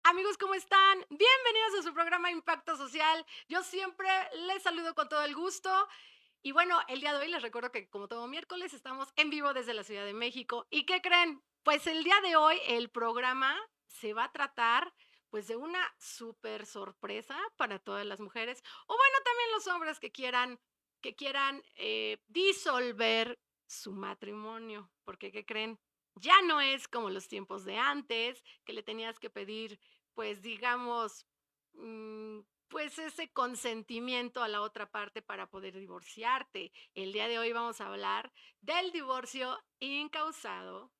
Amigos, ¿cómo están? Bienvenidos a su programa Impacto Social. Yo siempre les saludo con todo el gusto. Y bueno, el día de hoy les recuerdo que como todo miércoles estamos en vivo desde la Ciudad de México. ¿Y qué creen? Pues el día de hoy el programa se va a tratar pues de una súper sorpresa para todas las mujeres o bueno, también los hombres que quieran disolver su matrimonio. Porque, ¿qué creen? Ya no es como los tiempos de antes, que le tenías que pedir pues digamos, mm, pues ese consentimiento a la otra parte para poder divorciarte. El día de hoy vamos a hablar del divorcio incausado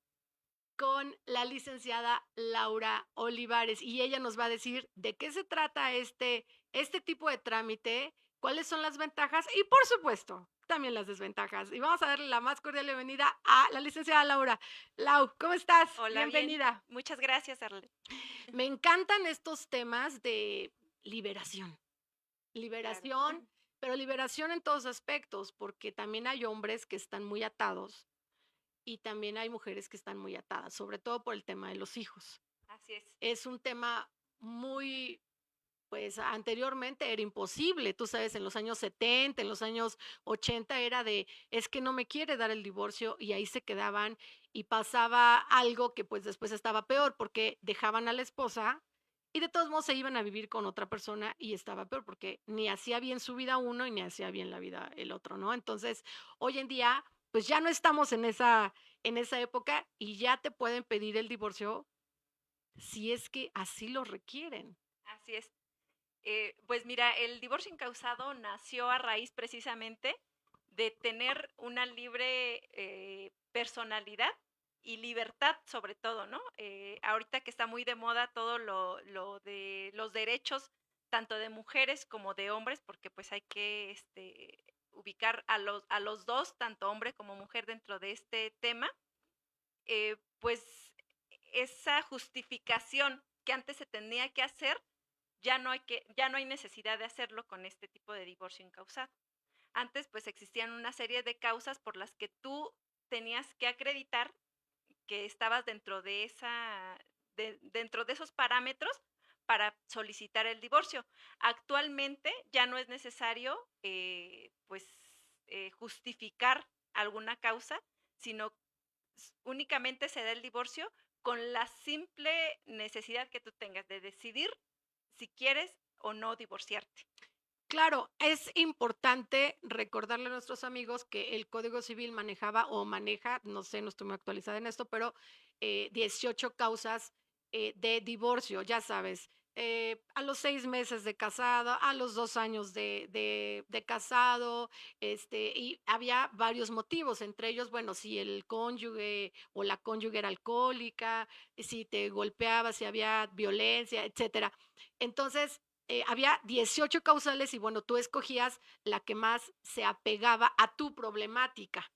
con la licenciada Laura Olivares y ella nos va a decir de qué se trata este tipo de trámite, cuáles son las ventajas y por supuesto también las desventajas. Y vamos a darle la más cordial bienvenida a la licenciada Laura. Lau, ¿cómo estás? Hola, bien. Bienvenida. Muchas gracias, Arlet. Me encantan estos temas de liberación. Claro. Liberación, pero liberación en todos aspectos, porque también hay hombres que están muy atados y también hay mujeres que están muy atadas, sobre todo por el tema de los hijos. Así es. Es un tema muy, pues anteriormente era imposible, tú sabes, en los años 70, en los años 80 era de, es que no me quiere dar el divorcio y ahí se quedaban y pasaba algo que pues después estaba peor porque dejaban a la esposa y de todos modos se iban a vivir con otra persona y estaba peor porque ni hacía bien su vida uno y ni hacía bien la vida el otro, ¿no? Entonces, hoy en día pues ya no estamos en esa época y ya te pueden pedir el divorcio si es que así lo requieren. Así es. Pues mira, el divorcio incausado nació a raíz precisamente de tener una libre personalidad y libertad sobre todo, ¿no? Ahorita que está muy de moda todo lo de los derechos tanto de mujeres como de hombres, porque pues hay que ubicar a los dos, tanto hombre como mujer, dentro de este tema. Pues esa justificación que antes se tenía que hacer, ya no hay necesidad de hacerlo con este tipo de divorcio incausado. Antes pues existían una serie de causas por las que tú tenías que acreditar que estabas dentro de esos parámetros para solicitar el divorcio. Actualmente ya no es necesario justificar alguna causa, sino únicamente se da el divorcio con la simple necesidad que tú tengas de decidir si quieres o no divorciarte. Claro, es importante recordarle a nuestros amigos que el Código Civil manejaba o maneja, no sé, no estoy muy actualizada en esto, pero 18 causas de divorcio, ya sabes, a los 6 meses de casado, a los 2 años de casado, y había varios motivos, entre ellos, bueno, si el cónyuge o la cónyuge era alcohólica, si te golpeaba, si había violencia, etcétera. Entonces, había 18 causales y bueno, tú escogías la que más se apegaba a tu problemática.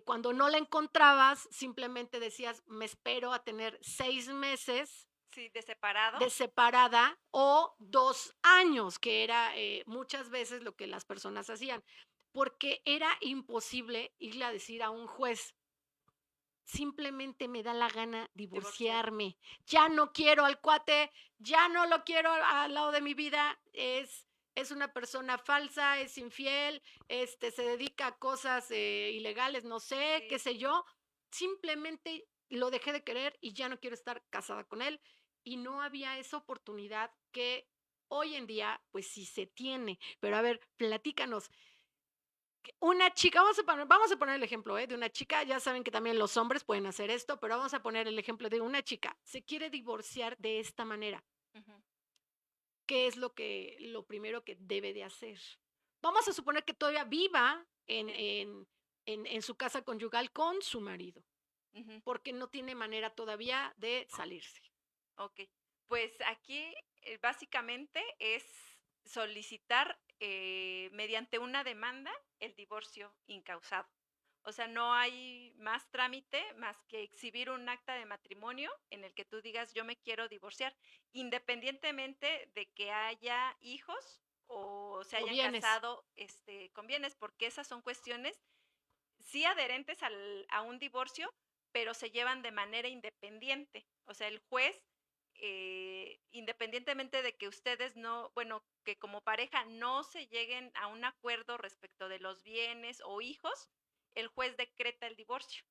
Cuando no la encontrabas, simplemente decías, me espero a tener 6 meses Sí, de separado. de separada o 2 años, que era muchas veces lo que las personas hacían, porque era imposible irle a decir a un juez, simplemente me da la gana Divorciar. divorciarme. Ya no quiero al cuate, ya no lo quiero al lado de mi vida. Es una persona falsa, es infiel, se dedica a cosas ilegales, no sé, qué Sí. sé yo. Simplemente lo dejé de querer y ya no quiero estar casada con él. Y no había esa oportunidad que hoy en día, pues sí se tiene. Pero a ver, platícanos, Una chica, vamos a poner el ejemplo, de una chica, ya saben que también los hombres pueden hacer esto, pero vamos a poner el ejemplo de una chica, se quiere divorciar de esta manera. Ujú, ¿Qué es lo primero que debe de hacer? Vamos a suponer que todavía viva sí, en su casa conyugal con su marido, ujú, porque no tiene manera todavía de salirse. okey. Pues aquí, básicamente es solicitar, mediante una demanda el divorcio incausado. O sea, no hay más trámite más que exhibir un acta de matrimonio en el que tú digas: "Yo me quiero divorciar", independientemente de que haya hijos o se O hayan bienes. casado, con bienes, porque esas son cuestiones sí adherentes a un divorcio, pero se llevan de manera independiente. O sea, el juez, independientemente de que ustedes no, bueno, que como pareja no se lleguen a un acuerdo respecto de los bienes o hijos, el juez decreta el divorcio.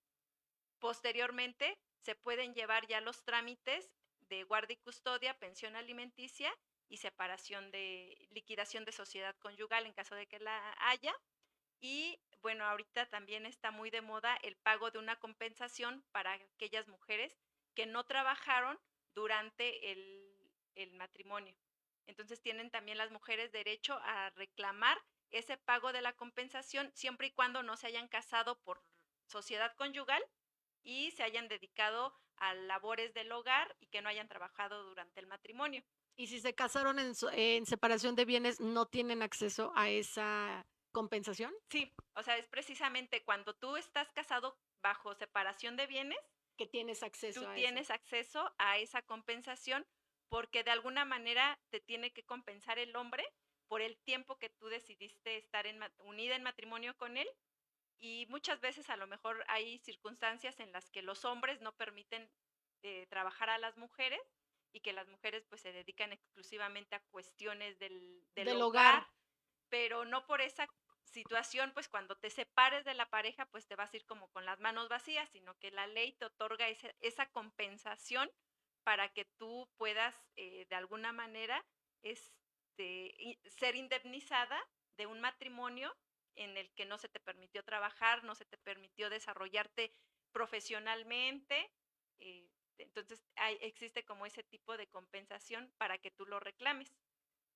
Posteriormente, se pueden llevar ya los trámites de guardia y custodia, pensión alimenticia y separación de liquidación de sociedad conyugal en caso de que la haya, y bueno, ahorita también está muy de moda el pago de una compensación para aquellas mujeres que no trabajaron durante el matrimonio. Entonces tienen también las mujeres derecho a reclamar ese pago de la compensación siempre y cuando no se hayan casado por sociedad conyugal y se hayan dedicado a labores del hogar y que no hayan trabajado durante el matrimonio. Y si se casaron en separación de bienes, ¿no tienen acceso a esa compensación? Sí, o sea, es precisamente cuando tú estás casado bajo separación de bienes, Que tienes tú acceso a eso. tienes acceso a esa compensación porque de alguna manera te tiene que compensar el hombre por el tiempo que tú decidiste estar unida en matrimonio con él, y muchas veces a lo mejor hay circunstancias en las que los hombres no permiten trabajar a las mujeres y que las mujeres pues se dedican exclusivamente a cuestiones del Del hogar, hogar. pero no por esa situación, pues cuando te separes de la pareja, pues te vas a ir como con las manos vacías, sino que la ley te otorga esa compensación para que tú puedas de alguna manera ser indemnizada de un matrimonio en el que no se te permitió trabajar, no se te permitió desarrollarte profesionalmente. eh, entonces existe como ese tipo de compensación para que tú lo reclames.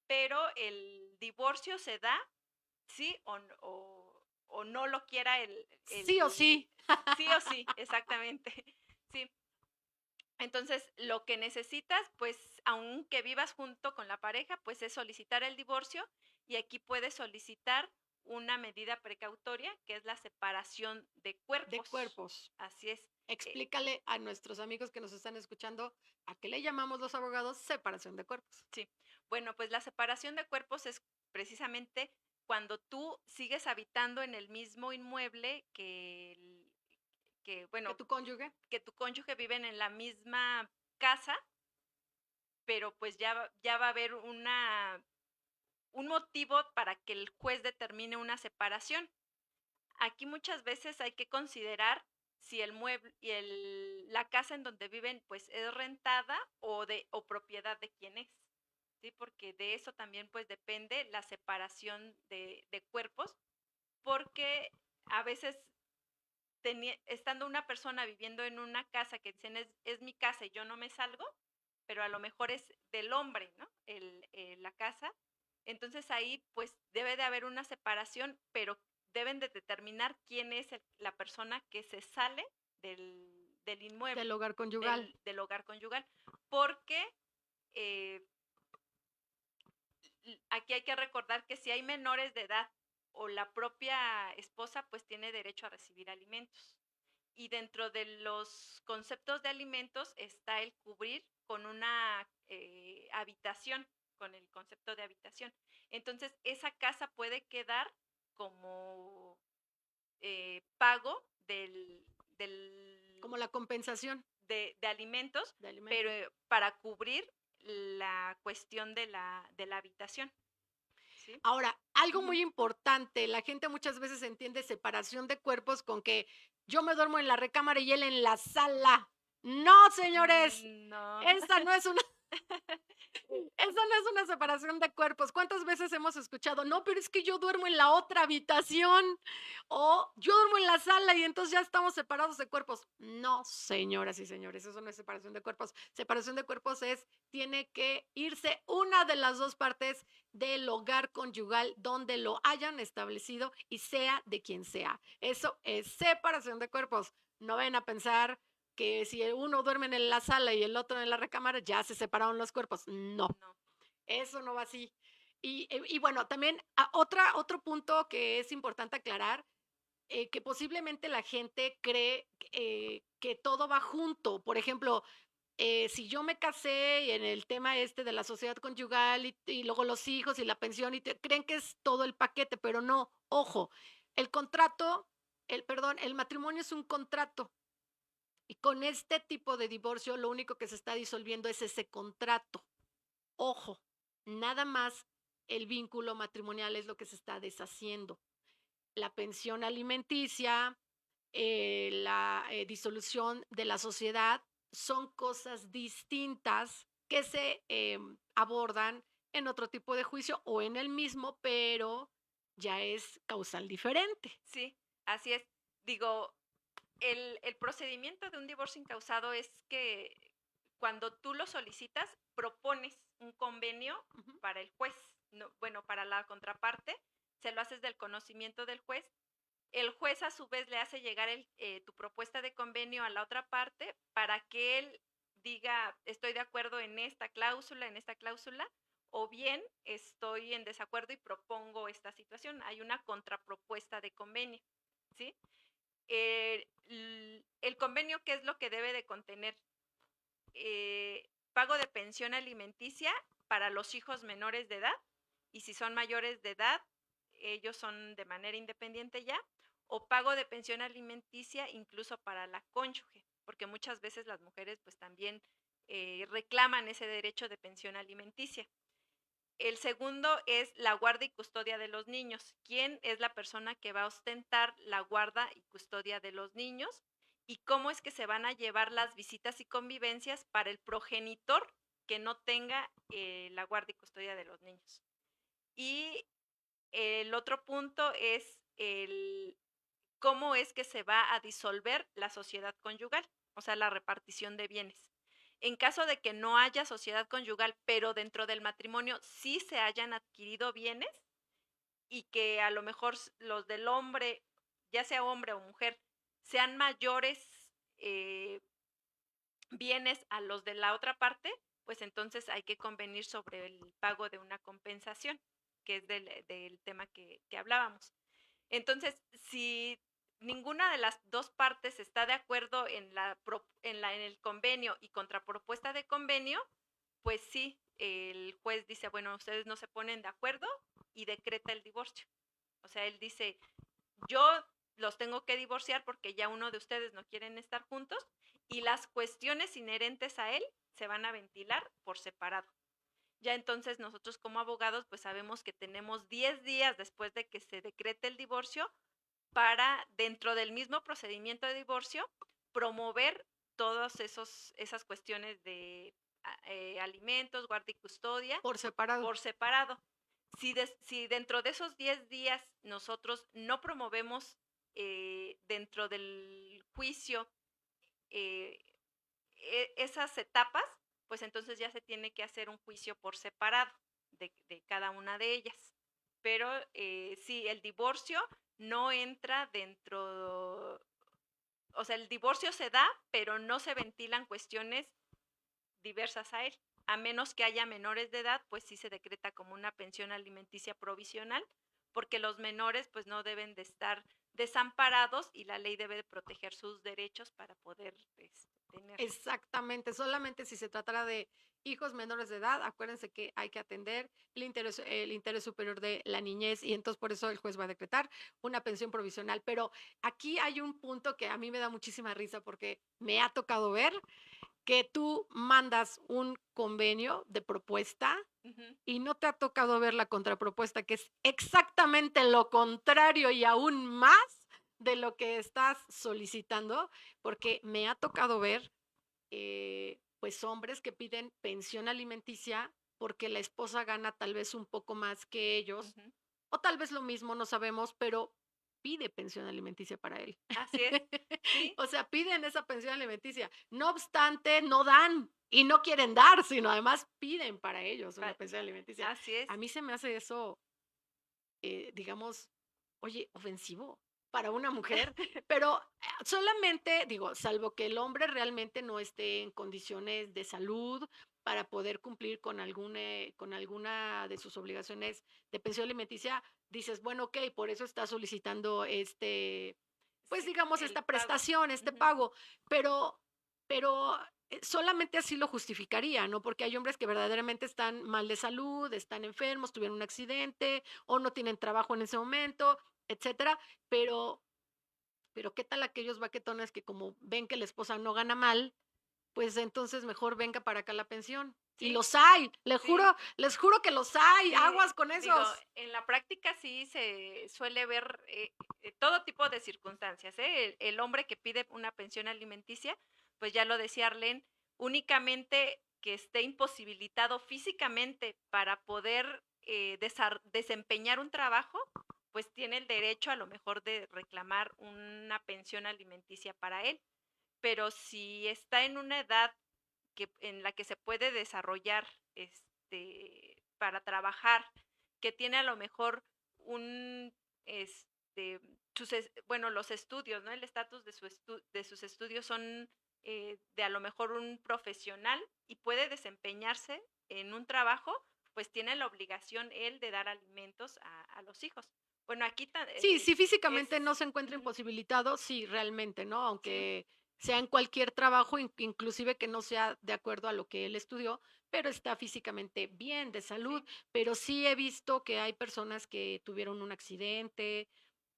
Pero el divorcio se da sí o no lo quiera Sí o sí. sí o sí, exactamente. Sí. Entonces, lo que necesitas, pues, aunque vivas junto con la pareja, pues, es solicitar el divorcio, y aquí puedes solicitar una medida precautoria, que es la separación de De cuerpos. cuerpos. Así es. eh, Explícale a nuestros amigos que nos están escuchando a qué le llamamos los abogados separación de cuerpos. sí. Bueno, pues, la separación de cuerpos es precisamente cuando tú sigues habitando en el mismo inmueble que, Que bueno, tu cónyuge, que tu cónyuge viven en la misma casa, pero pues ya va a haber un motivo para que el juez determine una separación. Aquí muchas veces hay que considerar si el mueble y la casa en donde viven pues es rentada o propiedad de quién es. ¿Sí? Porque de eso también pues depende la separación de cuerpos, porque a veces estando una persona viviendo en una casa que dicen es mi casa y yo no me salgo, pero a lo mejor es del hombre, ¿no? La casa. Entonces ahí pues debe de haber una separación, pero deben de determinar quién es la persona que se sale del del inmueble, hogar conyugal. del hogar conyugal, porque eh, aquí hay que recordar que si hay menores de edad o la propia esposa, pues tiene derecho a recibir alimentos. Y dentro de los conceptos de alimentos está el cubrir con una habitación, con el concepto de habitación. Entonces, esa casa puede quedar como pago Como la compensación de alimentos, de pero alimentos. para cubrir la cuestión de la habitación. ¿Sí? Ahora, algo Ujú. muy importante, la gente muchas veces entiende separación de cuerpos con que yo me duermo en la recámara y él en la sala. No, señores, No. esta no es una Eso no es una separación de cuerpos. ¿Cuántas veces hemos escuchado? No, pero es que yo duermo en la otra habitación o yo duermo en la sala y entonces ya estamos separados de cuerpos. No, señoras y señores, eso no es separación de cuerpos. Separación de cuerpos es, tiene que irse una de las dos partes del hogar conyugal donde lo hayan establecido y sea de quien sea. Eso es separación de cuerpos. No vayan a pensar que si uno duerme en la sala y el otro en la recámara, ya se separaron los cuerpos. No, No. eso no va así. Y bueno, también otro punto que es importante aclarar, que posiblemente la gente cree que todo va junto. Por ejemplo, si yo me casé y en el tema este de la sociedad conyugal y luego los hijos y la pensión, creen que es todo el paquete, pero no, ojo, el contrato, perdón, el matrimonio es un contrato. Y con este tipo de divorcio, lo único que se está disolviendo es ese contrato. Ojo, nada más el vínculo matrimonial es lo que se está deshaciendo. La pensión alimenticia, la disolución de la sociedad son cosas distintas que se abordan en otro tipo de juicio o en el mismo, pero ya es causal diferente. Sí, así es. Digo, el procedimiento de un divorcio incausado es que cuando tú lo solicitas, propones un convenio Ujú. para el juez, no, bueno, para la contraparte, se lo haces del conocimiento del juez. El juez a su vez le hace llegar tu propuesta de convenio a la otra parte para que él diga, estoy de acuerdo en esta cláusula, o bien estoy en desacuerdo y propongo esta situación. Hay una contrapropuesta de convenio, ¿sí? El convenio, ¿qué es lo que debe de contener? Pago de pensión alimenticia para los hijos menores de edad, y si son mayores de edad, ellos son de manera independiente ya, o pago de pensión alimenticia incluso para la cónyuge, porque muchas veces las mujeres pues también reclaman ese derecho de pensión alimenticia. El segundo es la guarda y custodia de los niños. ¿Quién es la persona que va a ostentar la guarda y custodia de los niños? ¿Y cómo es que se van a llevar las visitas y convivencias para el progenitor que no tenga la guarda y custodia de los niños? Y el otro punto es cómo es que se va a disolver la sociedad conyugal, o sea, la repartición de bienes. En caso de que no haya sociedad conyugal, pero dentro del matrimonio sí se hayan adquirido bienes y que a lo mejor los del hombre, ya sea hombre o mujer, sean mayores bienes a los de la otra parte, pues entonces hay que convenir sobre el pago de una compensación, que es del tema que hablábamos. Entonces, si ninguna de las dos partes está de acuerdo en el convenio y contrapropuesta de convenio, pues sí, el juez dice, bueno, ustedes no se ponen de acuerdo y decreta el divorcio. O sea, él dice, yo los tengo que divorciar porque ya uno de ustedes no quieren estar juntos y las cuestiones inherentes a él se van a ventilar por separado. Ya entonces nosotros como abogados pues sabemos que tenemos 10 días después de que se decrete el divorcio para, dentro del mismo procedimiento de divorcio, promover todas esas cuestiones de alimentos, guarda y custodia Por separado. por separado. Si dentro de esos 10 días nosotros no promovemos dentro del juicio eh, esas etapas, pues entonces ya se tiene que hacer un juicio por separado de cada una de ellas. Pero sí, el divorcio no entra dentro, o sea, el divorcio se da, pero no se ventilan cuestiones diversas a él. A menos que haya menores de edad, pues sí se decreta como una pensión alimenticia provisional, porque los menores pues no deben de estar desamparados y la ley debe de proteger sus derechos para poder tenerlos. Exactamente, solamente si se tratara de hijos menores de edad, acuérdense que hay que atender el interés superior de la niñez y entonces por eso el juez va a decretar una pensión provisional. Pero aquí hay un punto que a mí me da muchísima risa porque me ha tocado ver que tú mandas un convenio de propuesta Uh -huh. y no te ha tocado ver la contrapropuesta, que es exactamente lo contrario y aún más de lo que estás solicitando, porque me ha tocado ver pues hombres que piden pensión alimenticia porque la esposa gana tal vez un poco más que ellos, Ujú. o tal vez lo mismo, no sabemos, pero pide pensión alimenticia para él. Así es. Sí, O sea, piden esa pensión alimenticia. No obstante, no dan y no quieren dar, sino además piden para ellos una pa pensión alimenticia. así es. A mí se me hace eso, digamos, oye, ofensivo para una mujer, pero solamente, digo, salvo que el hombre realmente no esté en condiciones de salud para poder cumplir con alguna de sus obligaciones de pensión alimenticia, dices, bueno, ok, por eso está solicitando pues Sí, digamos, el esta pago. prestación, este Ujú. pago, pero solamente así lo justificaría, ¿no? Porque hay hombres que verdaderamente están mal de salud, están enfermos, tuvieron un accidente o no tienen trabajo en ese momento, etcétera, pero ¿qué tal aquellos baquetones que como ven que la esposa no gana mal, pues entonces mejor venga para acá la pensión? Y Sí, los hay, sí. les juro que los hay, Sí, aguas con digo, esos. en la práctica sí se suele ver todo tipo de circunstancias, ¿eh? El hombre que pide una pensión alimenticia, pues ya lo decía Arlene, únicamente que esté imposibilitado físicamente para poder desempeñar un trabajo, pues tiene el derecho a lo mejor de reclamar una pensión alimenticia para él. Pero si está en una edad en la que se puede desarrollar para trabajar, que tiene a lo mejor un, este, bueno, los estudios, ¿no? El estatus de sus estudios son de a lo mejor un profesional y puede desempeñarse en un trabajo, pues tiene la obligación él de dar alimentos a los hijos. Bueno, aquí Sí, si es, físicamente no se encuentra ujú, imposibilitado, sí, realmente, ¿no? sí, Aunque sea en cualquier trabajo, inclusive que no sea de acuerdo a lo que él estudió, pero está físicamente bien, de salud. sí, Pero sí he visto que hay personas que tuvieron un accidente,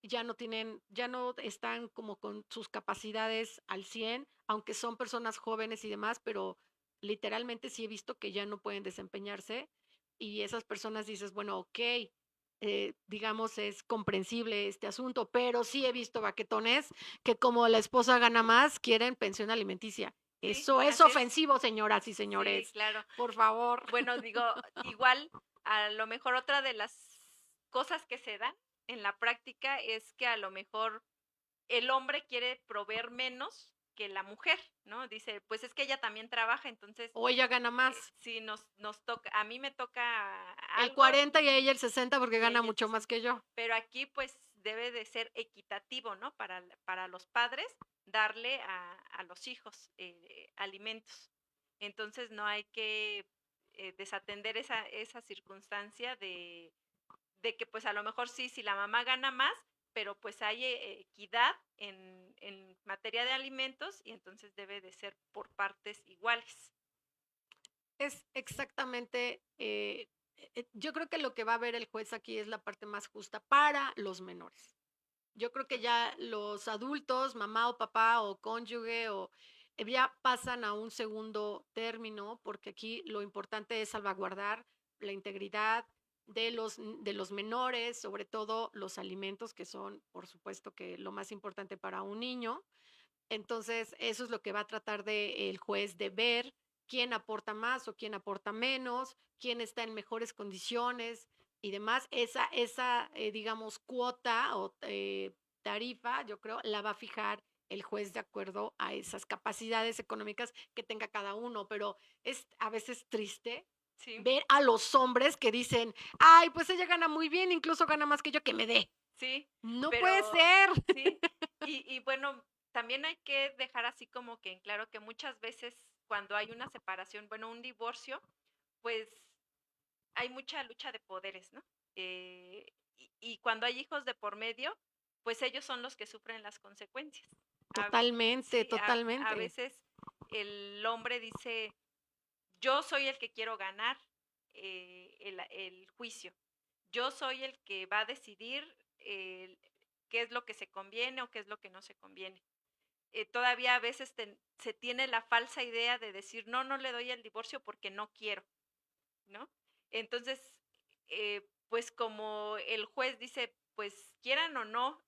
ya no están como con sus capacidades al 100, aunque son personas jóvenes y demás, pero literalmente sí he visto que ya no pueden desempeñarse y esas personas dices, bueno, ok, digamos, es comprensible este asunto, pero sí he visto baquetones que como la esposa gana más, quieren pensión alimenticia. sí, Eso es así es. ofensivo, señoras y Sí, señores. claro. Por favor. Bueno, digo, igual, a lo mejor otra de las cosas que se dan en la práctica es que a lo mejor el hombre quiere proveer menos que la mujer, ¿no? Dice, pues es que ella también trabaja, entonces, O ella gana más. si nos toca, a mí me toca El algo 40 y a ella el 60 porque y gana ella el mucho más 60. que yo. Pero aquí pues debe de ser equitativo, ¿no? Para los padres darle a los hijos alimentos. Entonces no hay que desatender esa circunstancia de que pues a lo mejor sí, si la mamá gana más, pero pues hay equidad en materia de alimentos y entonces debe de ser por partes iguales. Es exactamente, yo creo que lo que va a ver el juez aquí es la parte más justa para los menores. Yo creo que Así es. ya los adultos, mamá o papá o cónyuge o ya pasan a un segundo término, porque aquí lo importante es salvaguardar la integridad de los menores, sobre todo los alimentos, que son, por supuesto, que lo más importante para un niño. Entonces, eso es lo que va a tratar de el juez de ver quién aporta más o quién aporta menos, quién está en mejores condiciones y demás. Digamos, cuota o tarifa, yo creo, la va a fijar el juez de acuerdo a esas capacidades económicas que tenga cada uno, pero es a veces triste Sí, ver a los hombres que dicen, ay, pues ella gana muy bien, incluso gana más que yo, que me dé. sí, No puede pero ser. sí, y bueno, también hay que dejar así como que en claro que muchas veces cuando hay una separación, bueno, un divorcio, pues hay mucha lucha de poderes, ¿no? Y cuando hay hijos de por medio, pues ellos son los que sufren las consecuencias. A- Totalmente, sí, a totalmente. veces el hombre dice, yo soy el que quiero ganar el juicio. Yo soy el que va a decidir qué es lo que se conviene o qué es lo que no se conviene. Todavía a veces se tiene la falsa idea de decir, no, no le doy el divorcio porque no quiero, ¿no? Entonces, pues como el juez dice, pues quieran o no,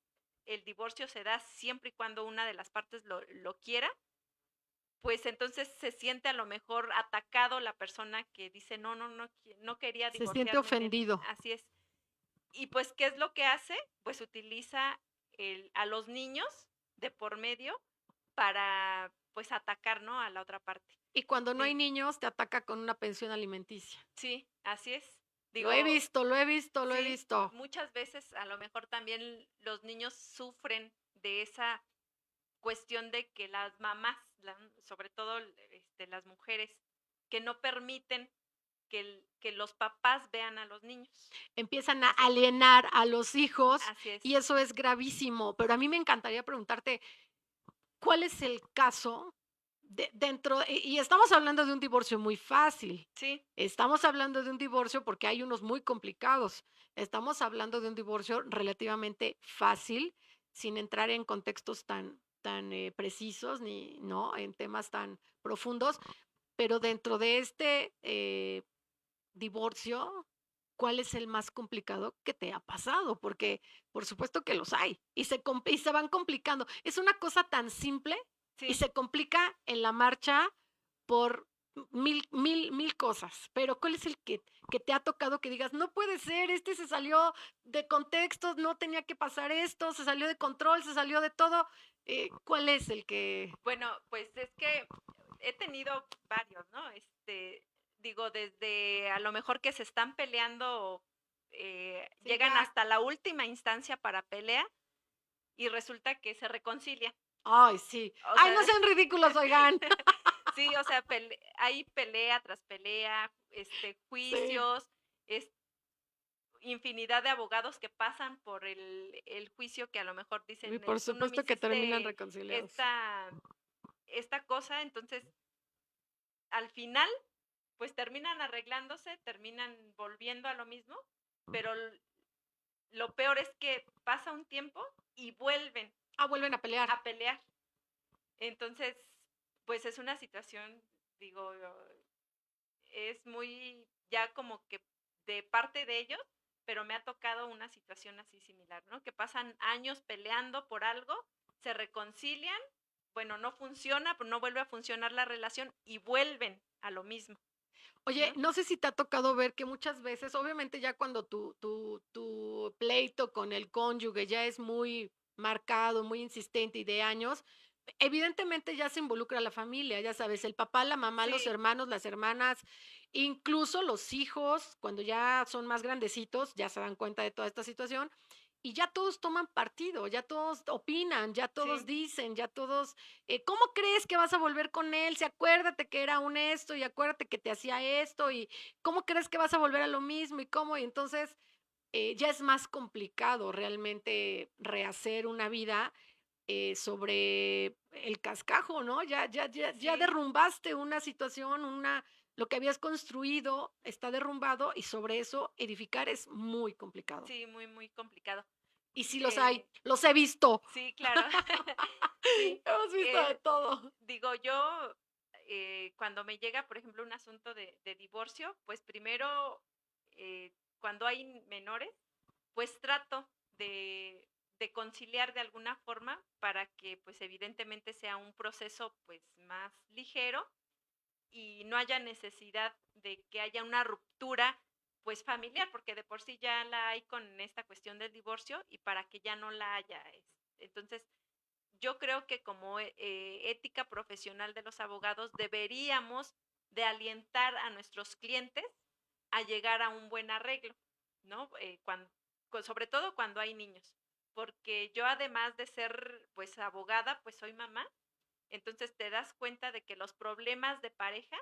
el divorcio se da siempre y cuando una de las partes lo quiera, pues entonces se siente a lo mejor atacado la persona que dice, no, no, no, no quería Se siente divorciarme ofendido. así es. Y pues, ¿qué es lo que hace? Pues utiliza a los niños de por medio para, pues, atacar, ¿no? A la otra parte. Y cuando no hay Digo, niños, te ataca con una pensión alimenticia. sí, así es. Lo he Digo, visto, lo he visto, lo he sí, visto. muchas veces a lo mejor también los niños sufren de esa cuestión de que las mamás, sobre todo las mujeres, que no permiten que los papás vean a los niños. Empiezan a O sea, alienar a los hijos así es. y eso es gravísimo. Pero a mí me encantaría preguntarte, ¿cuál es el caso dentro? Y estamos hablando de un divorcio muy fácil. Sí, Estamos hablando de un divorcio porque hay unos muy complicados. Estamos hablando de un divorcio relativamente fácil, sin entrar en contextos tan precisos ni no en temas tan profundos, pero dentro de este divorcio, ¿cuál es el más complicado que te ha pasado? Porque por supuesto que los hay y se van complicando. Es una cosa tan simple y sí. se complica en la marcha por mil cosas. Pero ¿cuál es el que te ha tocado que digas, no puede ser, este se salió de contexto, no tenía que pasar esto, se salió de control, se salió de todo? ¿Cuál es el que... Bueno, pues es que he tenido varios, ¿no? Digo, desde a lo mejor que se están peleando, Sí, llegan ya. hasta la última instancia para pelea y resulta que se reconcilian. Ay, sí. O Ay, sea, no sean ridículos, oigan. sí, o sea, hay pelea tras pelea, Sí. juicios, es infinidad de abogados que pasan por el juicio que a lo mejor Y dicen, por tú no me supuesto que terminan hiciste reconciliados. esta, esta cosa, entonces al final pues terminan arreglándose, terminan volviendo a lo mismo, pero lo peor es que pasa un tiempo y vuelven Ah, vuelven a pelear. a pelear. Entonces, pues es una situación, digo, es muy ya como que de parte de ellos, pero me ha tocado una situación así similar, ¿no? Que pasan años peleando por algo, se reconcilian, bueno, no funciona, pero no vuelve a funcionar la relación y vuelven a lo mismo, Oye, ¿no? no sé si te ha tocado ver que muchas veces, obviamente ya cuando tu pleito con el cónyuge ya es muy marcado, muy insistente y de años, evidentemente ya se involucra la familia, ya sabes, el papá, la mamá, los Sí, hermanos, las hermanas, incluso los hijos, cuando ya son más grandecitos, ya se dan cuenta de toda esta situación y ya todos toman partido, ya todos opinan, ya todos sí, dicen, ya todos, ¿cómo crees que vas a volver con él? Si acuérdate que era un esto y acuérdate que te hacía esto y ¿cómo crees que vas a volver a lo mismo y cómo? Y entonces ya es más complicado realmente rehacer una vida sobre el cascajo, ¿no? Ya sí, derrumbaste una situación, lo que habías construido está derrumbado y sobre eso edificar es muy complicado. sí, muy, muy complicado. Y sí los hay, Eh, los he visto. sí, claro. Sí, Hemos visto de todo. digo, yo, cuando me llega, por ejemplo, un asunto de divorcio, pues primero, cuando hay menores, pues trato de, de conciliar de alguna forma para que, pues evidentemente sea un proceso, pues más ligero y no haya necesidad de que haya una ruptura, pues familiar, porque de por sí ya la hay con esta cuestión del divorcio y para que ya no la haya. Entonces, yo creo que como ética profesional de los abogados deberíamos de alientar a nuestros clientes a llegar a un buen arreglo, ¿no? Sobre todo cuando hay niños, porque yo además de ser pues abogada, pues soy mamá, entonces te das cuenta de que los problemas de pareja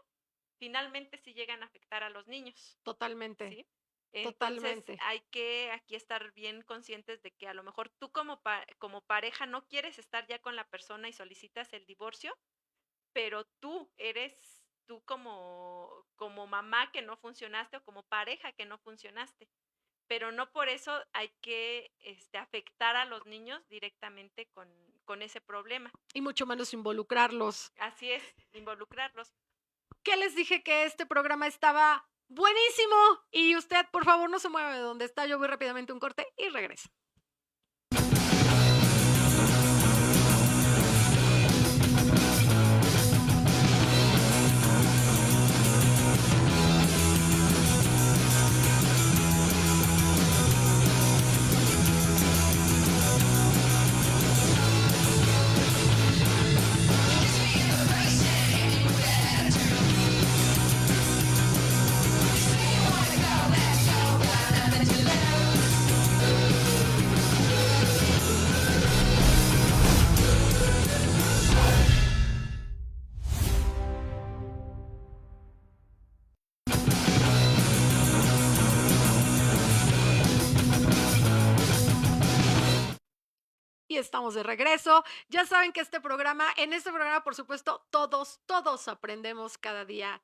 finalmente sí llegan a afectar a los niños, Totalmente, ¿sí? Entonces totalmente. hay que aquí estar bien conscientes de que a lo mejor tú como pareja no quieres estar ya con la persona y solicitas el divorcio, pero tú eres tú como mamá que no funcionaste o como pareja que no funcionaste. Pero no por eso hay que afectar a los niños directamente con ese problema. Y mucho menos involucrarlos. Así es, involucrarlos. ¿Qué les dije que este programa estaba buenísimo? Y usted, por favor, no se mueva de donde está. Yo voy rápidamente a un corte y regreso. aquí estamos de regreso. Ya saben que en este programa, por supuesto, todos aprendemos cada día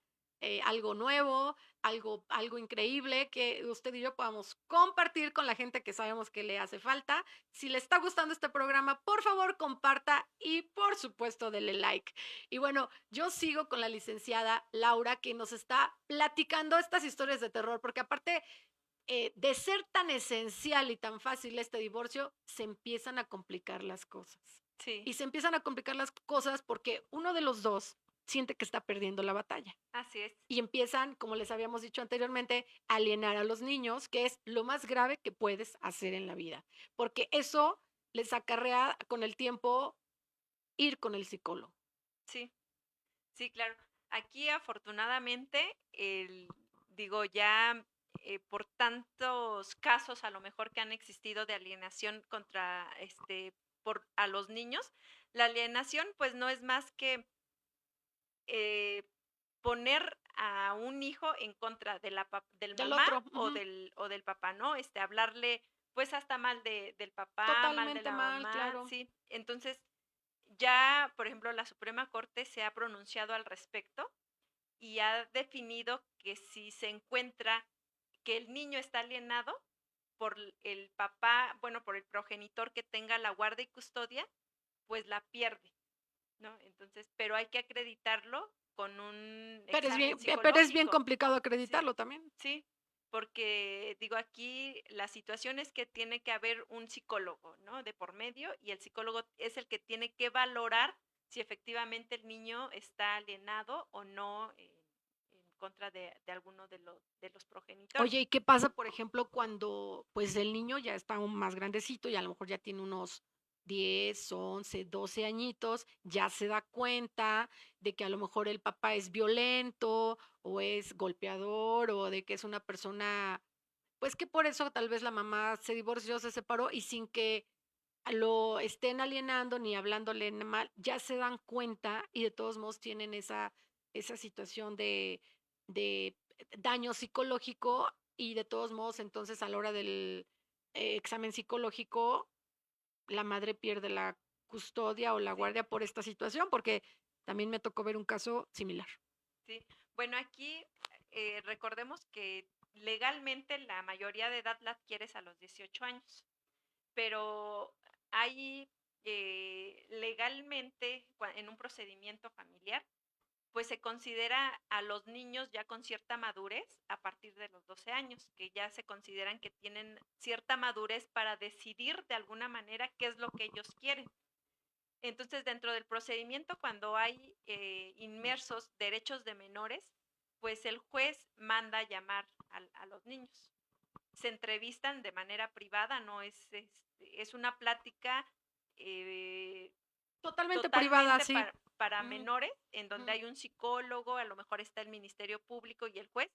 algo nuevo, algo increíble que usted y yo podamos compartir con la gente que sabemos que le hace falta. Si le está gustando este programa, por favor, comparta y, por supuesto, dele like. Y bueno, yo sigo con la licenciada Laura, que nos está platicando estas historias de terror, porque aparte de ser tan esencial y tan fácil este divorcio, se empiezan a complicar las cosas. Sí, Y se empiezan a complicar las cosas porque uno de los dos siente que está perdiendo la batalla. así es. Y empiezan, como les habíamos dicho anteriormente, a alienar a los niños, que es lo más grave que puedes hacer en la vida. Porque eso les acarrea con el tiempo ir con el psicólogo. Sí, sí, claro. Aquí afortunadamente, digo, ya por tantos casos a lo mejor que han existido de alienación contra, a los niños, la alienación pues no es más que eh, poner a un hijo en contra de del Del mamá otro, o del papá, ¿no? Hablarle pues hasta mal del papá, mal de totalmente la mal, mamá, claro. sí. Entonces, ya, por ejemplo, la Suprema Corte se ha pronunciado al respecto y ha definido que si se encuentra que el niño está alienado por el papá, bueno, por el progenitor que tenga la guarda y custodia, pues la pierde, ¿no? Entonces, pero hay que acreditarlo con un examen Pero es bien psicológico. complicado Sí, acreditarlo también. sí, porque digo aquí la situación es que tiene que haber un psicólogo, ¿no? De por medio y el psicólogo es el que tiene que valorar si efectivamente el niño está alienado o no en contra de alguno de los progenitores. Oye, ¿y qué pasa, por ejemplo, cuando pues el niño ya está aún más grandecito y a lo mejor ya tiene unos 10, 11, 12 añitos, ya se da cuenta de que a lo mejor el papá es violento o es golpeador o de que es una persona, pues que por eso tal vez la mamá se divorció, se separó y sin que lo estén alienando ni hablándole mal, ya se dan cuenta y de todos modos tienen esa situación de daño psicológico y de todos modos entonces a la hora del examen psicológico la madre pierde la custodia o la Sí, guardia por esta situación, porque también me tocó ver un caso similar. sí. Bueno, aquí recordemos que legalmente la mayoría de edad la adquieres a los 18 años. Pero hay legalmente en un procedimiento familiar, pues se considera a los niños ya con cierta madurez a partir de los 12 años, que ya se consideran que tienen cierta madurez para decidir de alguna manera qué es lo que ellos quieren. Entonces, dentro del procedimiento, cuando hay inmersos derechos de menores, pues el juez manda llamar a los niños. Se entrevistan de manera privada, no es, es una plática eh, Totalmente privada, totalmente sí. para Ujú, menores, en donde ujú. hay un psicólogo, a lo mejor está el Ministerio Público y el juez,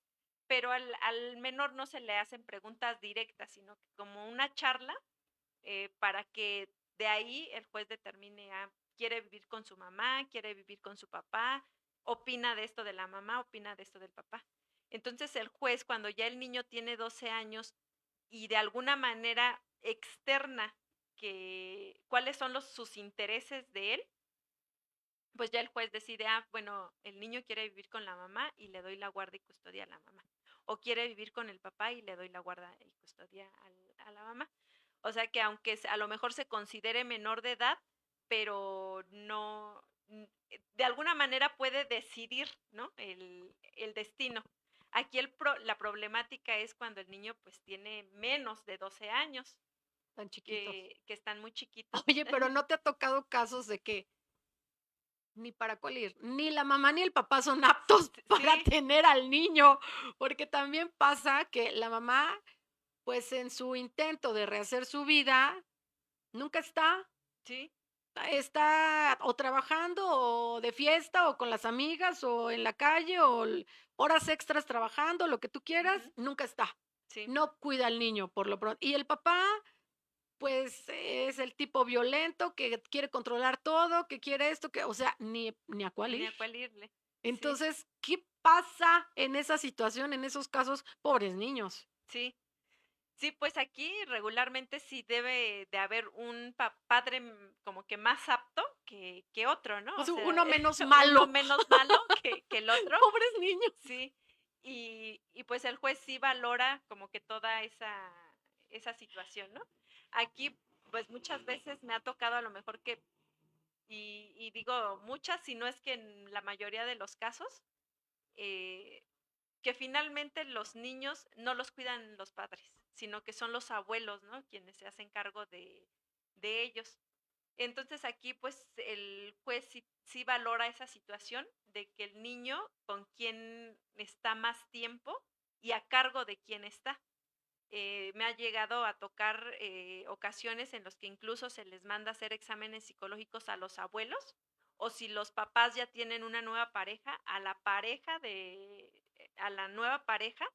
pero al menor no se le hacen preguntas directas, sino que como una charla para que de ahí el juez determine, quiere vivir con su mamá, quiere vivir con su papá, opina de esto de la mamá, opina de esto del papá. Entonces el juez, cuando ya el niño tiene 12 años y de alguna manera externa que cuáles son sus intereses de él, pues ya el juez decide, bueno, el niño quiere vivir con la mamá y le doy la guarda y custodia a la mamá. O quiere vivir con el papá y le doy la guarda y custodia a la mamá. O sea que aunque a lo mejor se considere menor de edad, pero no, de alguna manera puede decidir, ¿no? El destino. Aquí la problemática es cuando el niño pues tiene menos de 12 años, Tan chiquitos. que están muy chiquitos. Oye, pero ¿no te ha tocado casos de que ni para cuál ir, ni la mamá ni el papá son aptos para Sí, tener al niño? Porque también pasa que la mamá, pues en su intento de rehacer su vida, nunca sí, está o trabajando o de fiesta o con las amigas o en la calle o horas extras trabajando, lo que tú quieras, ujú, nunca está. sí, No cuida al niño por lo pronto. Y el papá, pues es el tipo violento que quiere controlar todo, que quiere esto, que, o sea, ni a cuál ni ir. a cuál irle. Sí, Entonces, ¿qué pasa en esa situación, en esos casos? Pobres niños. sí. Sí, pues aquí regularmente sí debe de haber un padre como que más apto que otro, ¿no? O O sea, sea, uno menos uno malo. menos malo que el otro, Pobres niños. sí. Y pues el juez sí valora como que toda esa situación, ¿no? Aquí, pues muchas veces me ha tocado a lo mejor que, y digo muchas, si no es que en la mayoría de los casos, eh, que finalmente los niños no los cuidan los padres, sino que son los abuelos, ¿no? Quienes se hacen cargo de ellos. Entonces aquí pues el juez sí valora esa situación de que el niño con quien está más tiempo y a cargo de quién está. Me ha llegado a tocar ocasiones en los que incluso se les manda a hacer exámenes psicológicos a los abuelos o si los papás ya tienen una nueva pareja, a la pareja a la nueva pareja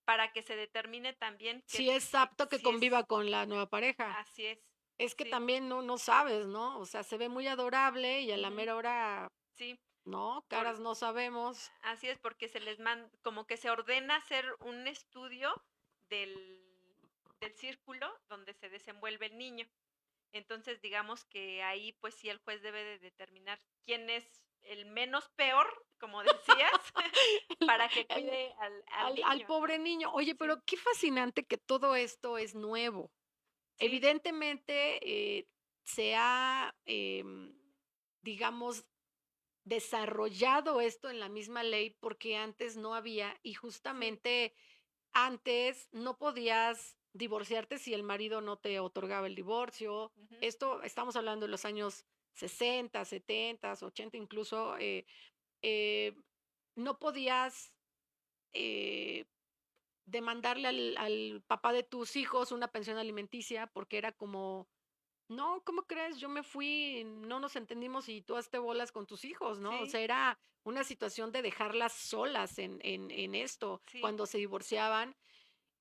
para que se determine también que Si es apto que si es conviva con la nueva pareja. así es. Es que Sí. también no sabes, ¿no? O sea, se ve muy adorable y a la Ujú, mera hora, sí, no, por caras no sabemos. así es, porque se les manda, como que se ordena hacer un estudio del del círculo donde se desenvuelve el niño. Entonces, digamos que ahí, pues sí, el juez debe de determinar quién es el menos peor, como decías, para que El cuide al al niño, ¿no? pobre niño. Oye, Sí, pero qué fascinante que todo esto es nuevo. sí, Evidentemente, se ha, digamos, desarrollado esto en la misma ley porque antes no había y sí, justamente antes no podías divorciarte si el marido no te otorgaba el divorcio. ujú, Esto estamos hablando de los años 60, 70, 80 incluso, eh, no podías, eh, demandarle al papá de tus hijos una pensión alimenticia porque era como no, ¿cómo crees? Yo me fui, no nos entendimos y tú hazte bolas con tus hijos, ¿no? O sí, sea, era una situación de dejarlas solas en esto sí, cuando se divorciaban.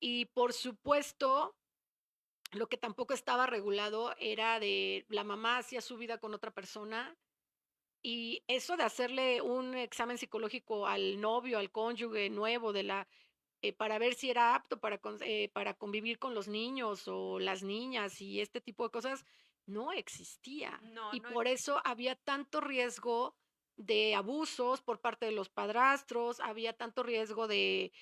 Y por supuesto, lo que tampoco estaba regulado era de la mamá hacía su vida con otra persona y eso de hacerle un examen psicológico al novio, al cónyuge nuevo de la para ver si era apto para convivir con los niños o ujú. las niñas y este tipo de cosas, no existía. No, Y no por eso existía. había tanto riesgo de abusos por parte de los padrastros, había tanto riesgo de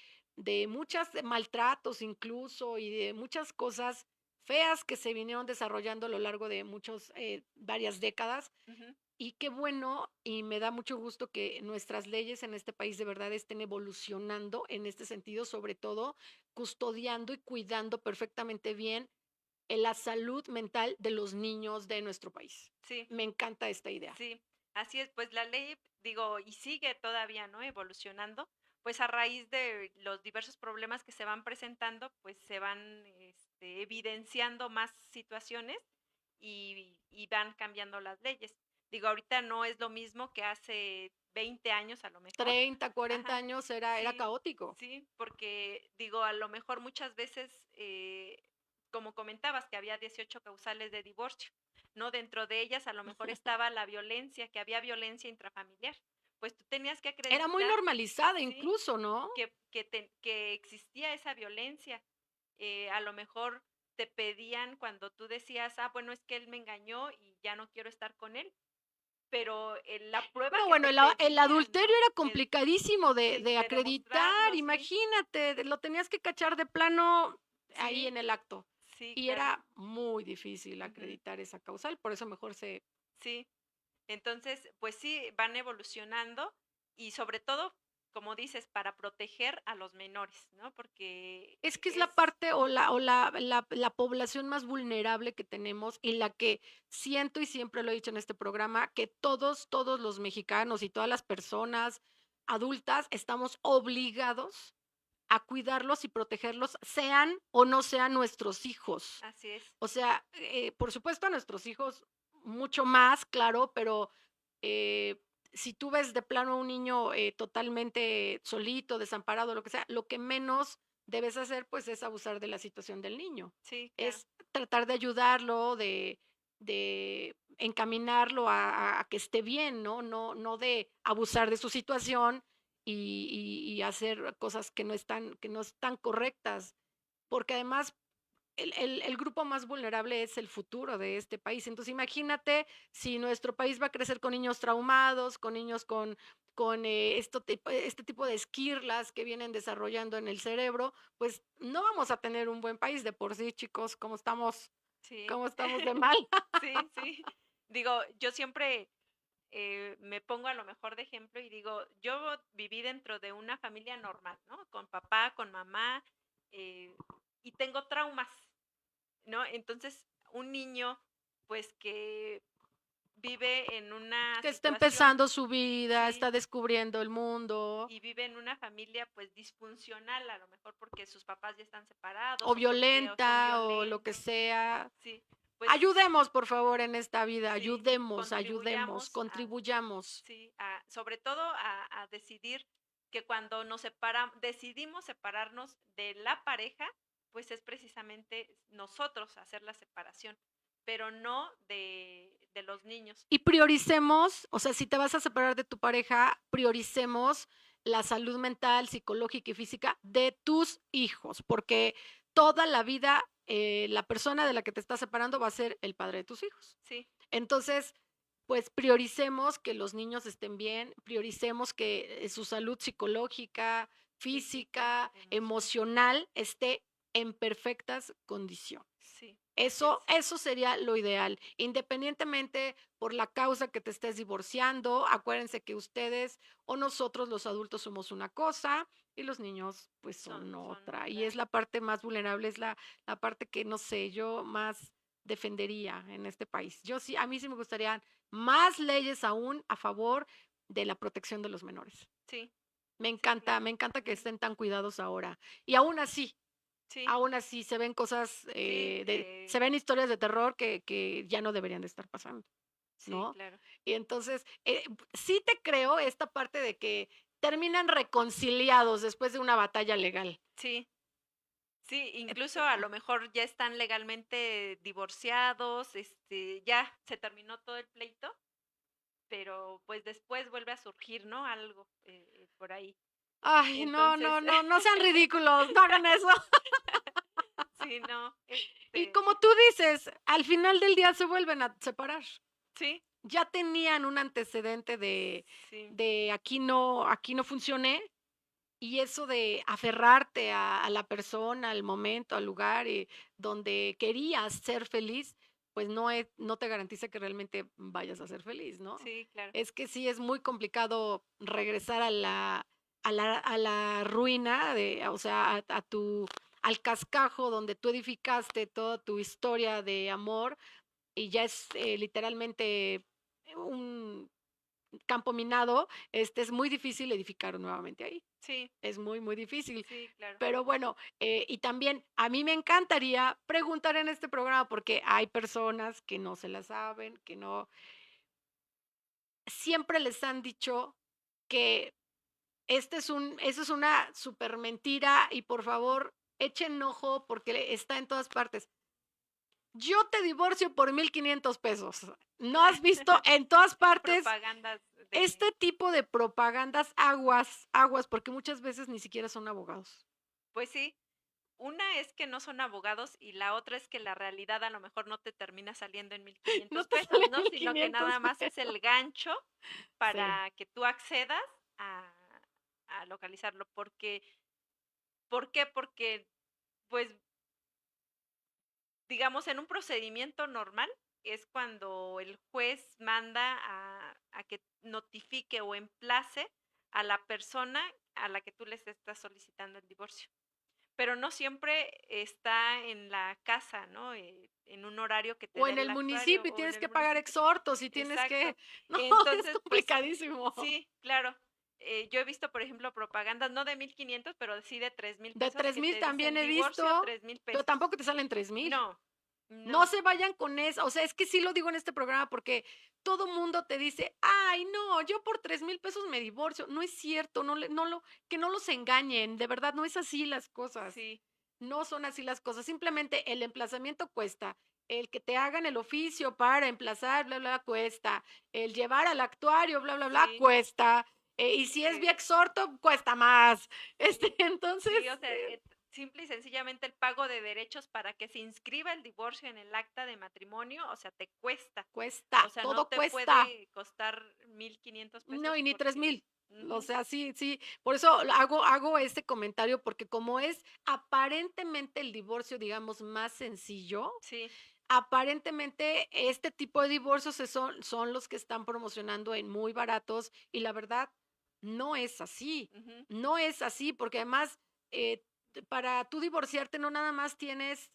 muchas maltratos incluso y de muchas cosas feas que se vinieron desarrollando a lo largo de varias décadas Ujú. y qué bueno, y me da mucho gusto que nuestras leyes en este país de verdad estén evolucionando en este sentido, sobre todo custodiando y cuidando perfectamente bien la salud mental de los niños de nuestro país. Sí, Me encanta esta idea. sí, así es, pues la ley, digo, y sigue todavía, ¿no? Evolucionando, pues a raíz de los diversos problemas que se van presentando, pues se van evidenciando más situaciones y van cambiando las leyes. Digo, ahorita no es lo mismo que hace 20 años a lo mejor. 30, 40 Ajá, años era sí, caótico. sí, porque digo, a lo mejor muchas veces, como comentabas, que había 18 causales de divorcio, ¿no? Dentro de ellas a lo mejor estaba la violencia, que había violencia intrafamiliar. Pues tú tenías que Era muy acreditar, normalizada sí, incluso, ¿no? que existía esa violencia. A lo mejor te pedían cuando tú decías, ah, bueno, es que él me engañó y ya no quiero estar con él, pero la prueba No, que bueno, te el pedían, ¿no? adulterio era Que complicadísimo sí, de de acreditar, demostrarlo, sí, imagínate, lo tenías que cachar de plano ahí sí, en el acto. sí, Y claro. era muy difícil Ujú, acreditar esa causal, por eso mejor se sí. Entonces, pues sí, van evolucionando y sobre todo, como dices, para proteger a los menores, ¿no? Porque es que es la es parte la población más vulnerable que tenemos y la que siento, y siempre lo he dicho en este programa, que todos los mexicanos y todas las personas adultas estamos obligados a cuidarlos y protegerlos, sean o no sean nuestros hijos. así es. O sea, por supuesto a nuestros hijos mucho más, claro, pero eh, si tú ves de plano a un niño totalmente solito, desamparado, lo que sea, lo que menos debes hacer pues es abusar de la situación del niño. Sí, claro. Es tratar de ayudarlo, de encaminarlo a que esté bien, ¿no? No de abusar de su situación y hacer cosas que no están correctas. Porque además el grupo más vulnerable es el futuro de este país. Entonces, imagínate si nuestro país va a crecer con niños traumados, con niños con este tipo de esquirlas que vienen desarrollando en el cerebro, pues no vamos a tener un buen país de por sí, chicos, Sí, como estamos de mal. sí, sí. Digo, yo siempre me pongo a lo mejor de ejemplo y digo, yo viví dentro de una familia normal, ¿no? Con papá, con mamá, eh, y tengo traumas, ¿no? Entonces, un niño, pues que vive en una Que está situación, empezando su vida, sí, está descubriendo el mundo, y vive en una familia pues disfuncional, a lo mejor porque sus papás ya están separados o o porque o son violenta, o lo que violentos, sea. sí, pues Ayudemos, por favor, en esta vida, sí, ayudemos, contribuyamos a, contribuyamos. sí, sobre todo a decidir que cuando decidimos separarnos de la pareja, pues es precisamente nosotros hacer la separación, pero no de los niños. Y prioricemos, o sea, si te vas a separar de tu pareja, prioricemos la salud mental, psicológica y física de tus hijos, porque toda la vida la persona de la que te estás separando va a ser el padre de tus hijos. Sí, Entonces, pues prioricemos que los niños estén bien, prioricemos que su salud psicológica, física, física, emocional. emocional esté en perfectas condiciones. Sí, así es. Eso sería lo ideal, independientemente por la causa que te estés divorciando. Acuérdense que ustedes o nosotros los adultos somos una cosa y los niños pues son Son otra. Y otra. es la parte más vulnerable, es la parte que no sé, yo más defendería en este país. Yo sí, a mí sí me gustarían más leyes aún a favor de la protección de los menores. Sí, sí, claro. Me encanta que Ujú. estén tan cuidados ahora. Y Sí, aún así se ven cosas, sí, se ven historias de terror que ya no deberían de estar pasando, sí, ¿no? claro. Y entonces, sí te creo esta parte de que terminan reconciliados después de una batalla legal. Sí, sí, Eh, incluso a lo mejor ya están legalmente divorciados, ya se terminó todo el pleito, pero pues después vuelve a surgir, ¿no? Algo por ahí. Ay, no, Entonces, no, no, no sean ridículos, no hagan eso. sí, no, Y como tú dices, al final del día se vuelven a separar. sí, Ya tenían un antecedente sí, de aquí no funcioné. Y eso de aferrarte a la persona, al momento, al lugar, donde querías ser feliz, pues no te garantiza que realmente vayas a ser feliz, ¿no? sí, claro. Es que sí es muy complicado regresar a la ruina o sea, al cascajo donde tú edificaste toda tu historia de amor y ya es, literalmente un campo minado, es muy difícil edificar nuevamente ahí. Sí, Es muy, muy difícil. sí, claro. Pero bueno, y también a mí me encantaría preguntar en este programa, porque hay personas que no se la saben, que no, siempre les han dicho que eso es una super mentira y por favor echen ojo porque está en todas partes. Yo te divorcio por 1,500 pesos. ¿No has visto en todas partes Propagandas de, este tipo de propagandas? Aguas, aguas, porque muchas veces ni siquiera son abogados. pues sí, una es que no son abogados y la otra es que la realidad a lo mejor no te termina saliendo en mil No quinientos te pesos, salen ¿no? mil Sino que quinientos nada más es pesos. el gancho Sí. para que tú accedas a, a localizarlo. ¿Por qué? Porque, pues, digamos, en un procedimiento normal es cuando el juez manda a que notifique o emplace a la persona a la que tú les estás solicitando el divorcio. Pero no siempre está en la casa, ¿no? En un horario que te O dé en el el actuario municipio y o en tienes el que pagar municipio. exhortos y tienes Exacto. que no, es Entonces, pues complicadísimo. sí, claro. Yo he visto, por ejemplo, propagandas, no de 1,500, pero sí de 3,000 De pesos 3,000 te también dicen he divorcio, visto, 3,000 pero pesos. tampoco te salen 3,000. No, No no, se vayan con eso, o sea, es que sí lo digo en este programa porque todo mundo te dice: "Ay, no, yo por 3,000 pesos me divorcio". No es cierto, que no los engañen, de verdad, no es así las cosas. sí, No son así las cosas, simplemente el emplazamiento cuesta, el que te hagan el oficio para emplazar, bla, bla, cuesta, el llevar al actuario, bla, bla, bla, sí, cuesta, y si es vía eh, exhorto, cuesta más. Entonces, sí, o sea, simple y sencillamente el pago de derechos para que se inscriba el divorcio en el acta de matrimonio, o sea, te cuesta. O Cuesta, sea, no todo te cuesta. puede costar 1,500 No, pesos y ni tres porque mil. O ujú, sea, sí, sí. Por eso hago este comentario, porque como es aparentemente el divorcio, digamos, más sencillo, sí, aparentemente este tipo de divorcios son los que están promocionando en muy baratos, y la verdad no es así. ujú, No es así, porque además, para tú divorciarte no nada más tienes,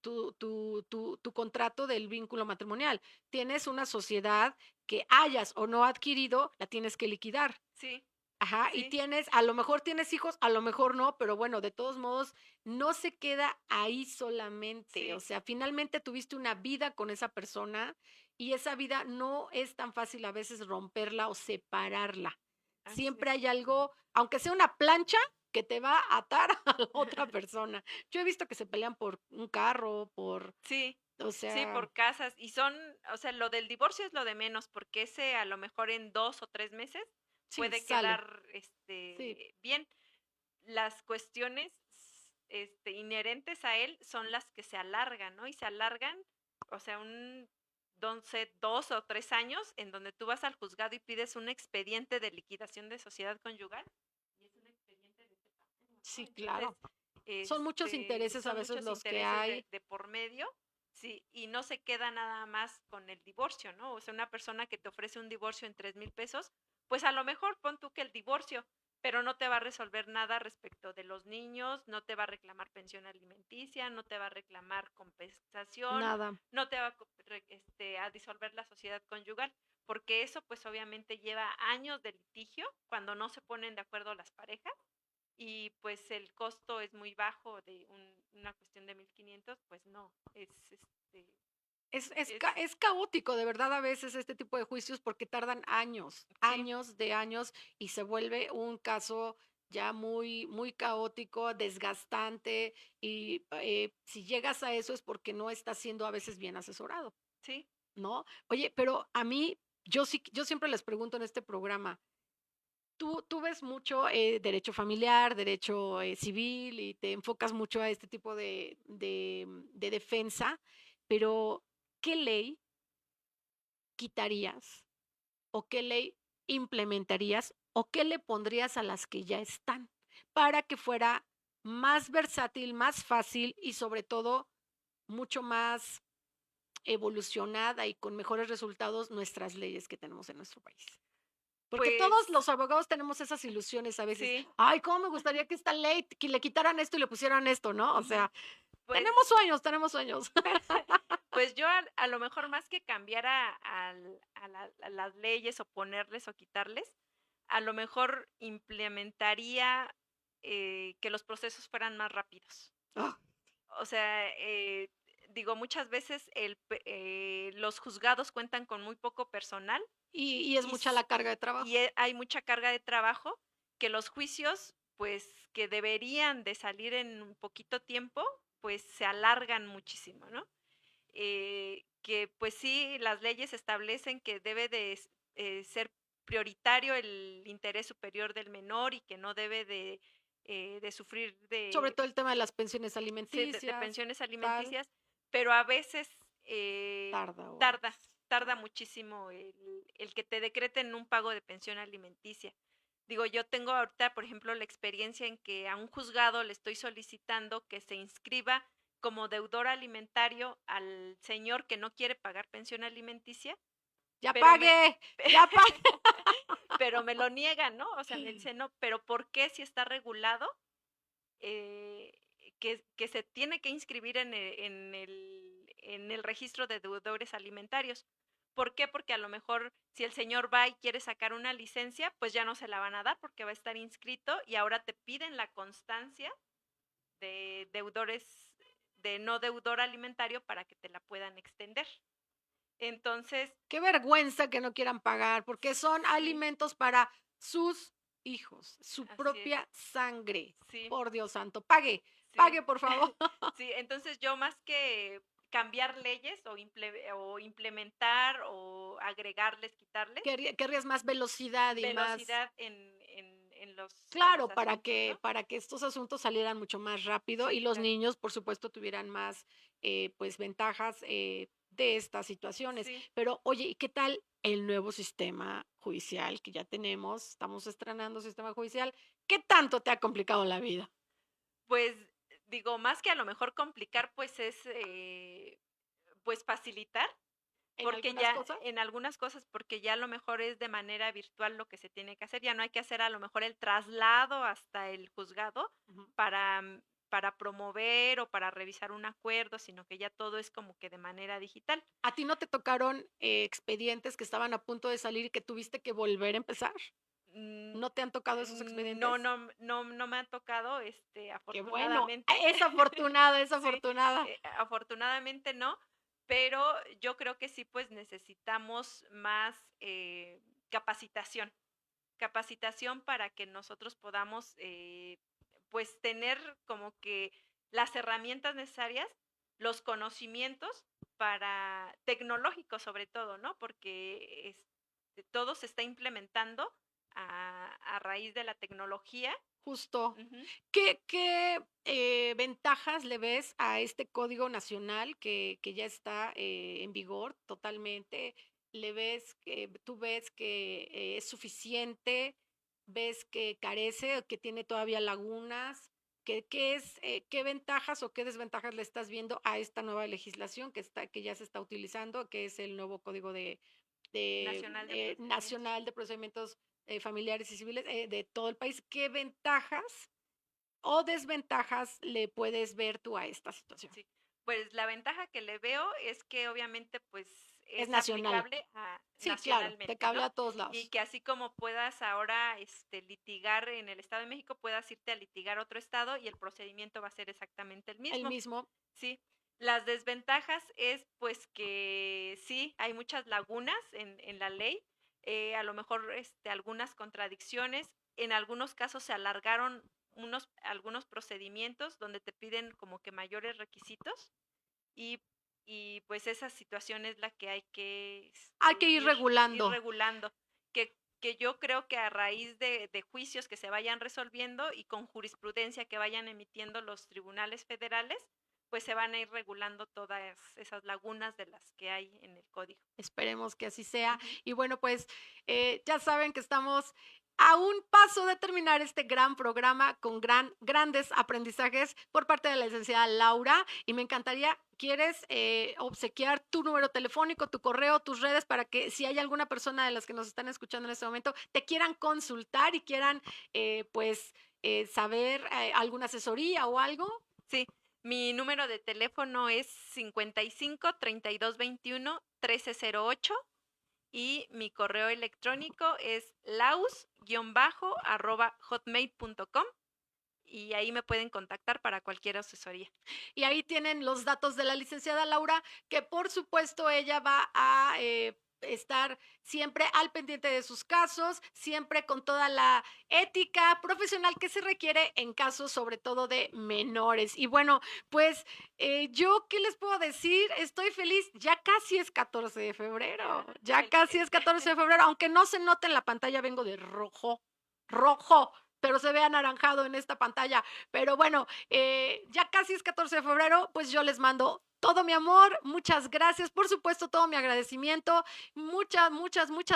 tu contrato del vínculo matrimonial, tienes una sociedad que hayas o no adquirido, la tienes que liquidar. sí, Ajá, y sí, a lo mejor tienes hijos, a lo mejor no, pero bueno, de todos modos, no se queda ahí solamente. O sí, sea, finalmente tuviste una vida con esa persona, y esa vida no es tan fácil a veces romperla o separarla. así Siempre es. hay algo, aunque sea una plancha, que te va a atar a la otra persona. Yo he visto que se pelean por un carro, Sí, o sí, sea, por casas. Y son, o sea, lo del divorcio es lo de menos, porque ese a lo mejor en 2 o 3 meses sí, puede sale. quedar Sí, bien. Las cuestiones inherentes a él son las que se alargan, ¿no? Y se alargan, o sea, no sé, 2 o 3 años en donde tú vas al juzgado y pides un expediente de liquidación de sociedad conyugal y es un expediente de ese tamaño, ¿no? sí, Entonces, claro. Son muchos intereses a son veces muchos los que intereses hay. de por medio, sí, y no se queda nada más con el divorcio, ¿no? O sea, una persona que te ofrece un divorcio en 3,000 pesos, pues a lo mejor pon tú que el divorcio, pero no te va a resolver nada respecto de los niños, no te va a reclamar pensión alimenticia, no te va a reclamar compensación, Nada. no te va a disolver la sociedad conyugal, porque eso pues obviamente lleva años de litigio cuando no se ponen de acuerdo las parejas y pues el costo es muy bajo de una cuestión de 1,500, pues no, es, Es caótico, de verdad, a veces este tipo de juicios, porque tardan años, sí, años de años, y se vuelve un caso ya muy, muy caótico, desgastante, y si llegas a eso es porque no estás siendo a veces bien asesorado, sí, ¿no? Oye, pero a mí, yo siempre les pregunto en este programa, tú ves mucho derecho familiar, derecho civil, y te enfocas mucho a este tipo de defensa, pero ¿qué ley quitarías o qué ley implementarías o qué le pondrías a las que ya están para que fuera más versátil, más fácil y sobre todo mucho más evolucionada y con mejores resultados nuestras leyes que tenemos en nuestro país? Porque todos pues los abogados tenemos esas ilusiones a veces. sí, Ay, cómo me gustaría que esta ley, que le quitaran esto y le pusieran esto, ¿no? O ujú, sea, pues tenemos sueños. Pues yo a lo mejor más que cambiar a las leyes o ponerles o quitarles, a lo mejor implementaría, que los procesos fueran más rápidos. Ah, O sea, digo, muchas veces los juzgados cuentan con muy poco personal y es y mucha s la carga de trabajo. hay mucha carga de trabajo, que los juicios, pues, que deberían de salir en un poquito tiempo, pues, se alargan muchísimo, ¿no? Que pues sí, las leyes establecen que debe ser prioritario el interés superior del menor y que no debe de sufrir Sobre todo el tema de las pensiones sí, de alimenticias, pensiones tal, alimenticias, pero a veces tarda horas, tarda tarda. muchísimo el que te decreten un pago de pensión alimenticia. Digo, yo tengo ahorita, por ejemplo, la experiencia en que a un juzgado le estoy solicitando que se inscriba como deudor alimentario al señor que no quiere pagar pensión alimenticia, ¡Ya pero me pague! ¡Ya pague! pero me lo niegan, ¿no? O sea, me dice: "No, pero ¿por qué si está regulado, eh, que se tiene que inscribir en el registro de deudores alimentarios? ¿Por qué? Porque a lo mejor si el señor va y quiere sacar una licencia, pues ya no se la van a dar porque va a estar inscrito y ahora te piden la constancia de deudores, de no deudor alimentario para que te la puedan extender. Entonces, Qué vergüenza que no quieran pagar, porque son sí, alimentos para sus hijos, su así es, propia sangre. sí, Por Dios santo, pague, sí, pague, por favor. sí. Entonces yo más que cambiar leyes o implementar o agregarles, quitarles, Querrías más velocidad y más velocidad los Claro, asuntos, ¿no? para que estos asuntos salieran mucho más rápido y Sí, los claro. niños, por supuesto, tuvieran más, pues, ventajas, de estas situaciones. Sí, Pero, oye, ¿y qué tal el nuevo sistema judicial que ya tenemos? Estamos estrenando sistema judicial, ¿qué tanto te ha complicado la vida? pues, digo, más que a lo mejor complicar, pues, es, pues, facilitar, ¿En porque algunas ya cosas? en algunas cosas, porque ya a lo mejor es de manera virtual lo que se tiene que hacer, ya no hay que hacer a lo mejor el traslado hasta el juzgado Ujú. para, para promover o para revisar un acuerdo, sino que ya todo es como que de manera digital. ¿A ti no te tocaron, expedientes que estaban a punto de salir y que tuviste que volver a empezar? Mm, ¿No te han tocado esos no, expedientes? no me ha tocado, Qué bueno, afortunadamente. es afortunada, es Sí, afortunada. afortunadamente no, pero yo creo que sí, pues, necesitamos más, capacitación. Capacitación para que nosotros podamos, pues, tener como que las herramientas necesarias, los conocimientos para tecnológicos, sobre todo, ¿no? Porque, todo se está implementando a raíz de la tecnología. Justo. Ujú. ¿Qué, ventajas le ves a este código nacional que ya está, en vigor totalmente? ¿Le ves que tú ves que, es suficiente? ¿Ves que carece o que tiene todavía lagunas? ¿Qué es, qué ventajas o qué desventajas le estás viendo a esta nueva legislación que ya se está utilizando, que es el nuevo código Nacional de procedimientos. nacional de procedimientos, familiares y civiles, de todo el país? ¿Qué ventajas o desventajas le puedes ver tú a esta situación? Sí, pues la ventaja que le veo es que obviamente, pues, Es es nacional. aplicable a Sí, claro, te nacionalmente, cable ¿no? a todos Y lados. que así como puedas ahora, litigar en el Estado de México, puedas irte a litigar a otro estado y el procedimiento va a ser exactamente el El mismo. mismo, Sí. Las desventajas es, pues, que sí, hay muchas lagunas en la ley, a lo mejor, algunas contradicciones, en algunos casos se alargaron algunos procedimientos donde te piden como que mayores requisitos y pues, esa situación es la que hay que, hay que ir ir regulando. regulando, que yo creo que a raíz de juicios que se vayan resolviendo y con jurisprudencia que vayan emitiendo los tribunales federales, pues, se van a ir regulando todas esas lagunas de las que hay en el código. Esperemos que así sea. Ujú. Y bueno, pues ya saben que estamos a un paso de terminar este gran programa con grandes aprendizajes por parte de la licenciada Laura. Y me encantaría, ¿quieres obsequiar tu número telefónico, tu correo, tus redes para que si hay alguna persona de las que nos están escuchando en este momento, te quieran consultar y quieran pues saber alguna asesoría o algo? Sí, mi número de teléfono es 55 32 21 1308 y mi correo electrónico es laus-hotmail.com y ahí me pueden contactar para cualquier asesoría. Y ahí tienen los datos de la licenciada Laura, que por supuesto ella va a estar siempre al pendiente de sus casos, siempre con toda la ética profesional que se requiere en casos sobre todo de menores. Y bueno, pues yo, ¿qué les puedo decir? Estoy feliz, ya casi es 14 de febrero, ya casi es 14 de febrero, aunque no se note en la pantalla, vengo de rojo, rojo, pero se ve anaranjado en esta pantalla. Pero bueno, ya casi es 14 de febrero, pues yo les mando todo mi amor, muchas gracias, por supuesto, todo mi agradecimiento, muchas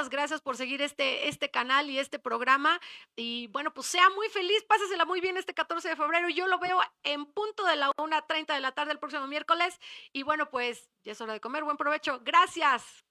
gracias por seguir este canal y este programa. Y bueno, pues sea muy feliz, pásesela muy bien este 14 de febrero. Yo lo veo en punto de la 1:30 de la tarde el próximo miércoles. Y bueno, pues ya es hora de comer, buen provecho. Gracias.